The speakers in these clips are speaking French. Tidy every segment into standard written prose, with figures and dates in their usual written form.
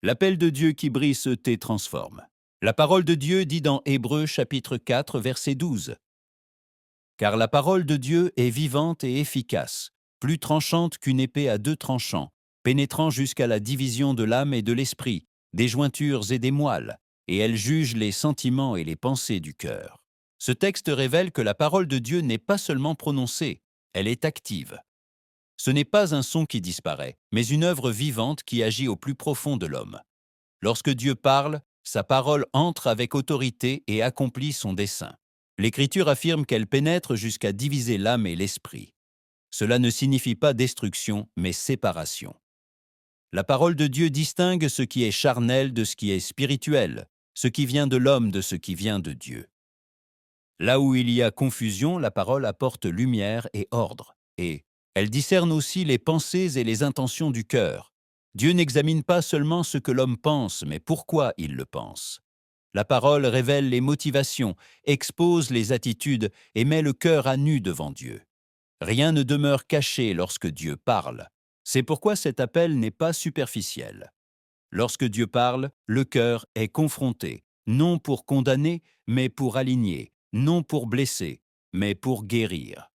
L'appel de Dieu qui brise et transforme. La parole de Dieu dit dans Hébreux chapitre 4, verset 12. Car la parole de Dieu est vivante et efficace, plus tranchante qu'une épée à deux tranchants, pénétrant jusqu'à la division de l'âme et de l'esprit, des jointures et des moelles, et elle juge les sentiments et les pensées du cœur. Ce texte révèle que la parole de Dieu n'est pas seulement prononcée, elle est active. Ce n'est pas un son qui disparaît, mais une œuvre vivante qui agit au plus profond de l'homme. Lorsque Dieu parle, sa parole entre avec autorité et accomplit son dessein. L'Écriture affirme qu'elle pénètre jusqu'à diviser l'âme et l'esprit. Cela ne signifie pas destruction, mais séparation. La parole de Dieu distingue ce qui est charnel de ce qui est spirituel, ce qui vient de l'homme de ce qui vient de Dieu. Là où il y a confusion, la parole apporte lumière et ordre, et elle discerne aussi les pensées et les intentions du cœur. Dieu n'examine pas seulement ce que l'homme pense, mais pourquoi il le pense. La parole révèle les motivations, expose les attitudes et met le cœur à nu devant Dieu. Rien ne demeure caché lorsque Dieu parle. C'est pourquoi cet appel n'est pas superficiel. Lorsque Dieu parle, le cœur est confronté, non pour condamner, mais pour aligner, non pour blesser, mais pour guérir.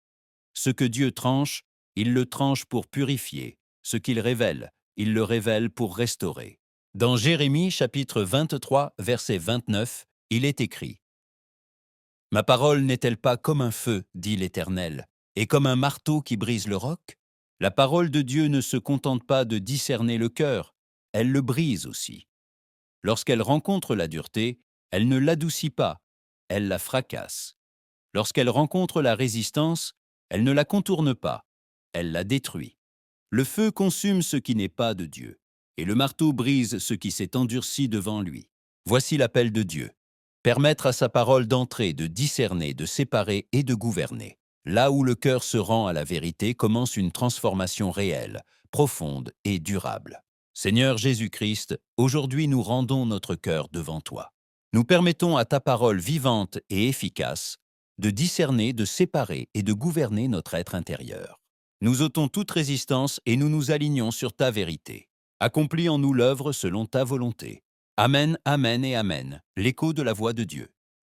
Ce que Dieu tranche, il le tranche pour purifier. Ce qu'il révèle, il le révèle pour restaurer. Dans Jérémie chapitre 23, verset 29, il est écrit « Ma parole n'est-elle pas comme un feu, dit l'Éternel, et comme un marteau qui brise le roc ?» La parole de Dieu ne se contente pas de discerner le cœur, elle le brise aussi. Lorsqu'elle rencontre la dureté, elle ne l'adoucit pas, elle la fracasse. Lorsqu'elle rencontre la résistance, elle ne la contourne pas, elle la détruit. Le feu consume ce qui n'est pas de Dieu, et le marteau brise ce qui s'est endurci devant lui. Voici l'appel de Dieu. Permettre à sa parole d'entrer, de discerner, de séparer et de gouverner. Là où le cœur se rend à la vérité commence une transformation réelle, profonde et durable. Seigneur Jésus-Christ, aujourd'hui nous rendons notre cœur devant toi. Nous permettons à ta parole vivante et efficace de discerner, de séparer et de gouverner notre être intérieur. Nous ôtons toute résistance et nous nous alignons sur ta vérité. Accomplis en nous l'œuvre selon ta volonté. Amen, amen et amen, l'écho de la voix de Dieu.